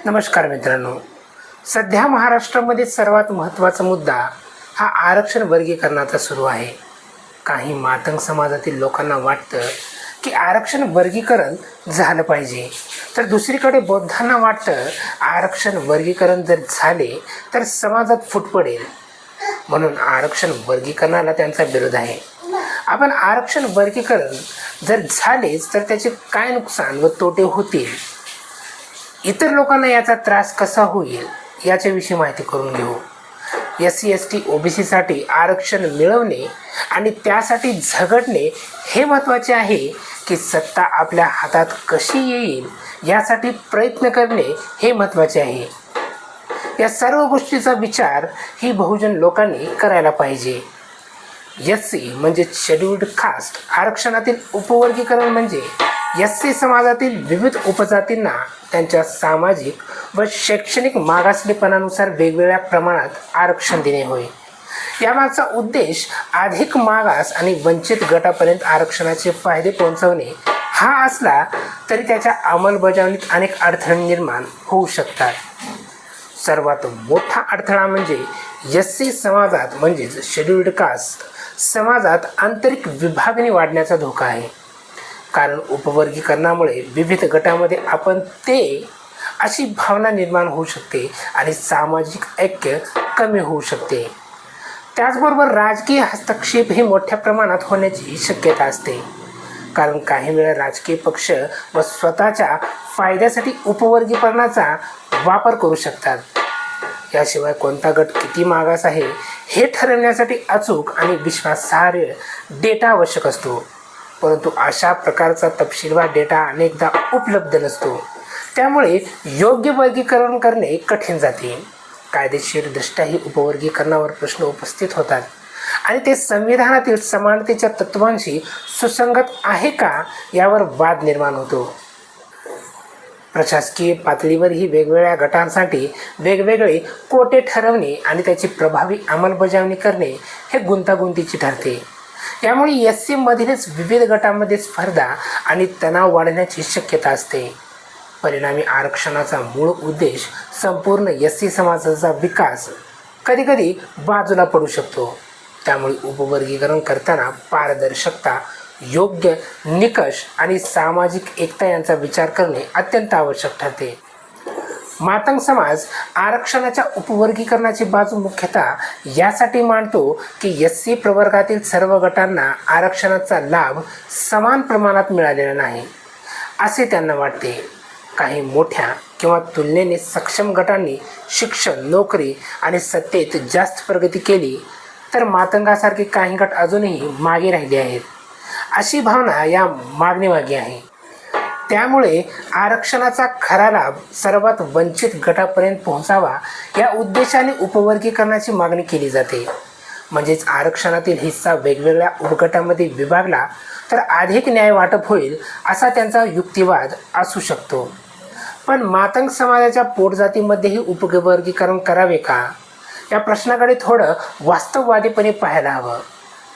नमस्कार मित्रांनो. सध्या महाराष्ट्रामध्ये सर्वात महत्त्वाचा मुद्दा हा आरक्षण वर्गीकरणाचा सुरू आहे. काही मातंग समाजातील लोकांना वाटतं की आरक्षण वर्गीकरण झालं पाहिजे, तर दुसरीकडे बौद्धांना वाटतं आरक्षण वर्गीकरण जर झाले तर समाजात फूट पडेल. म्हणून आरक्षण वर्गीकरणाला त्यांचा विरोध आहे. आपण आरक्षण वर्गीकरण जर झालेच तर त्याचे काय नुकसान व तोटे होतील, इतर लोकांना याचा त्रास कसा होईल याच्याविषयी माहिती करून घेऊ. SC ST OBCसाठी आरक्षण मिळवणे आणि त्यासाठी झगडणे हे महत्त्वाचे आहे की सत्ता आपल्या हातात कशी येईल यासाठी प्रयत्न करणे हे महत्त्वाचे आहे. या सर्व गोष्टीचा विचार ही बहुजन लोकांनी करायला पाहिजे. SC म्हणजे शेड्यूल्ड कास्ट आरक्षणातील उपवर्गीकरण म्हणजे SC समाजातील विविध उपजातींना त्यांच्या सामाजिक व शैक्षणिक मागासलेपणानुसार वेगवेगळ्या प्रमाणात आरक्षण देणे होय. यामागचा उद्देश अधिक मागास आणि वंचित गटापर्यंत आरक्षणाचे फायदे पोहोचवणे हा असला तरी त्याच्या अंमलबजावणीत अनेक अडथळे निर्माण होऊ शकतात. सर्वात मोठा अडथळा म्हणजे SC समाजात म्हणजेच शेड्यूल्ड कास्ट समाजात आंतरिक विभागणी वाढण्याचा धोका आहे. कारण उपवर्गीकरणामुळे विविध गटामध्ये आपण ते अशी भावना निर्माण होऊ शकते आणि सामाजिक ऐक्य कमी होऊ शकते. त्याचबरोबर राजकीय हस्तक्षेप ही मोठ्या प्रमाणात होण्याची शक्यता असते. कारण काही वेळा राजकीय पक्ष व स्वतःच्या फायद्यासाठी उपवर्गीकरणाचा वापर करू शकतात. याशिवाय कोणता गट किती मागास आहे हे ठरवण्यासाठी अचूक आणि विश्वासार्ह डेटा आवश्यक असतो. परंतु अशा प्रकारचा तपशीलवार डेटा अनेकदा उपलब्ध नसतो. त्यामुळे योग्य वर्गीकरण करणे कठीण जाते. कायदेशीरदृष्ट्याही उपवर्गीकरणावर प्रश्न उपस्थित होतात आणि ते संविधानातील समानतेच्या तत्वांशी सुसंगत आहे का यावर वाद निर्माण होतो. प्रशासकीय पातळीवरही वेगवेगळ्या गटांसाठी वेगवेगळे कोटे ठरवणे आणि त्याची प्रभावी अंमलबजावणी करणे हे गुंतागुंतीचे ठरते. यामुळे SC मधीलच विविध गटांमध्ये स्पर्धा आणि तणाव वाढण्याची शक्यता असते. परिणामी आरक्षणाचा मूळ उद्देश संपूर्ण SC समाजाचा विकास कधीकधी बाजूला पडू शकतो. त्यामुळे उपवर्गीकरण करताना पारदर्शकता, योग्य निकष आणि सामाजिक एकता यांचा विचार करणे अत्यंत आवश्यक ठरते. मातंग समाज आरक्षणाच्या उपवर्गीकरणाची बाजू मुख्यतः यासाठी मांडतो की SC प्रवर्गातील सर्व गटांना आरक्षणाचा लाभ समान प्रमाणात मिळालेला नाही असे त्यांना वाटते. काही मोठ्या किंवा तुलनेने सक्षम गटांनी शिक्षण, नोकरी आणि सत्तेत जास्त प्रगती केली तर मातंगासारखे काही गट अजूनही मागे राहिले आहेत अशी भावना या मागणीमागे आहे. त्यामुळे आरक्षणाचा खरा लाभ सर्वात वंचित गटापर्यंत पोहोचावा या उद्देशाने उपवर्गीकरणाची मागणी केली जाते. म्हणजेच आरक्षणातील हिस्सा वेगवेगळ्या उपगटामध्ये विभागला तर अधिक न्याय वाटप होईल असा त्यांचा युक्तिवाद असू शकतो. पण मातंग समाजाच्या पोटजातीमध्येही उपवर्गीकरण करावे का या प्रश्नाकडे थोडं वास्तववादीपणे पाहायला हवं.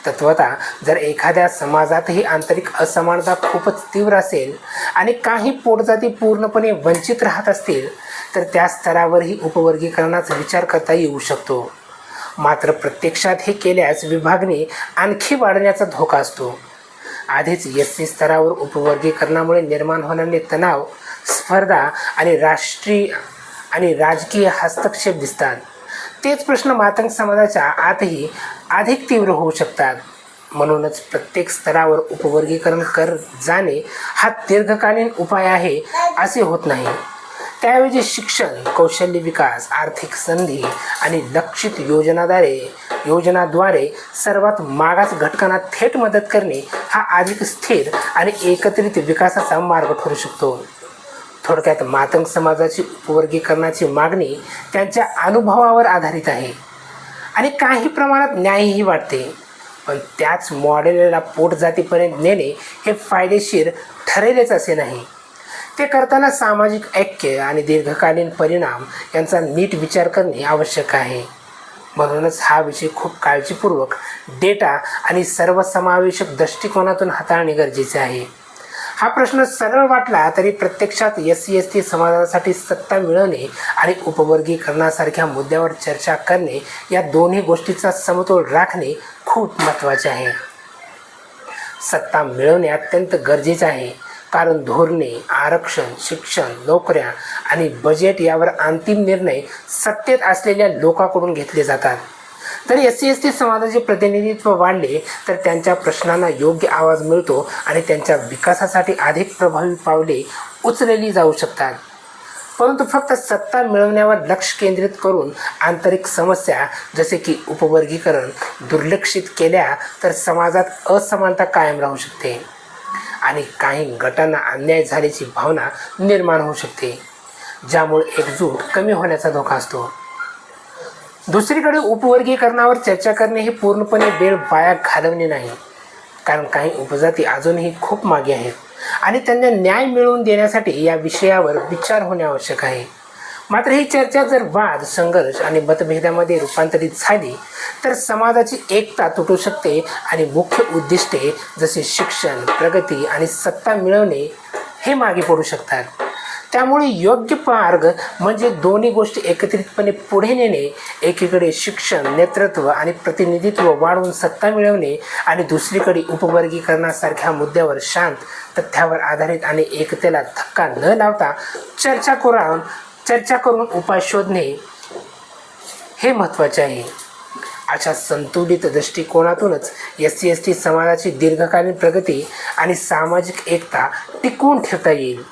तत्वतः जर एखाद्या समाजातही आंतरिक असमानता खूपच तीव्र असेल आणि काही पोटजाती पूर्णपणे वंचित राहत असतील तर त्या स्तरावरही उपवर्गीकरणाचा विचार करता येऊ शकतो. मात्र प्रत्यक्षात हे केल्यास विभागणी आणखी वाढण्याचा धोका असतो. आधीच SC स्तरावर उपवर्गीकरणामुळे निर्माण होणारे तणाव, स्पर्धा आणि राष्ट्रीय आणि राजकीय हस्तक्षेप दिसतात. तेच प्रश्न मातंग समाजाच्या आतही अधिक तीव्र होऊ शकतात. म्हणूनच प्रत्येक स्तरावर उपवर्गीकरण कर जाणे हा दीर्घकालीन उपाय आहे असे होत नाही. त्याऐवजी शिक्षण, कौशल्य विकास, आर्थिक संधी आणि लक्षित योजनाद्वारे सर्वात मागास घटकांना थेट मदत करणे हा अधिक स्थिर आणि एकत्रित विकासाचा मार्ग ठरू शकतो. थोडक्यात मातंग समाजाची उपवर्गीकरणाची मागणी त्यांच्या अनुभवावर आधारित आहे आणि काही प्रमाणात न्यायही वाटते. पण त्याच मॉडेलला पोटजातीपर्यंत नेणे हे फायदेशीर ठरेलच असे नाही. ते करताना सामाजिक ऐक्य आणि दीर्घकालीन परिणाम यांचा नीट विचार करणे आवश्यक आहे. म्हणूनच हा विषय खूप काळजीपूर्वक डेटा आणि सर्वसमावेशक दृष्टिकोनातून हाताळणे गरजेचे आहे. हा प्रश्न सरळ वाटला तरी प्रत्यक्षात SC/ST समाजासाठी सत्ता मिळवणे आणि उपवर्गीकरणासारख्या मुद्द्यावर चर्चा करणे या दोन्ही गोष्टीचा समतोल राखणे खूप महत्त्वाचे आहे. सत्ता मिळवणे अत्यंत गरजेचे आहे, कारण धोरणे, आरक्षण, शिक्षण, नोकऱ्या आणि बजेट यावर अंतिम निर्णय सत्तेत असलेल्या लोकांकडून घेतले जातात. तर SC/ST समाजाचे प्रतिनिधित्व वाढले तर त्यांच्या प्रश्नांना योग्य आवाज मिळतो आणि त्यांच्या विकासासाठी अधिक प्रभावी पावले उचलली जाऊ शकतात. परंतु फक्त सत्ता मिळवण्यावर लक्ष केंद्रित करून आंतरिक समस्या जसे की उपवर्गीकरण दुर्लक्षित केल्या तर समाजात असमानता कायम राहू शकते आणि काही गटांना अन्याय झाल्याची भावना निर्माण होऊ शकते, ज्यामुळे एकजूट कमी होण्याचा धोका असतो. दुसरीकडे उपवर्गीकरणावर चर्चा करणे हे पूर्णपणे वेळ वाया घालवणे नाही, कारण काही उपजाती अजूनही खूप मागे आहेत आणि त्यांना न्याय मिळवून देण्यासाठी या विषयावर विचार होणे आवश्यक आहे. मात्र ही चर्चा जर वाद, संघर्ष आणि मतभेदामध्ये रूपांतरित झाली तर समाजाची एकता तुटू शकते आणि मुख्य उद्दिष्टे जसे शिक्षण, प्रगती आणि सत्ता मिळवणे हे मागे पडू शकतात. त्यामुळे योग्य मार्ग म्हणजे दोन्ही गोष्टी एकत्रितपणे पुढे नेणे. एकीकडे शिक्षण, नेतृत्व आणि प्रतिनिधित्व वाढवून सत्ता मिळवणे आणि दुसरीकडे उपवर्गीकरणासारख्या मुद्द्यावर शांत, तथ्यावर आधारित आणि एकतेला धक्का न लावता चर्चा करून उपाय शोधणे हे महत्त्वाचे आहे. अशा संतुलित दृष्टिकोनातूनच SC/ST समाजाची दीर्घकालीन प्रगती आणि सामाजिक एकता टिकवून ठेवता येईल.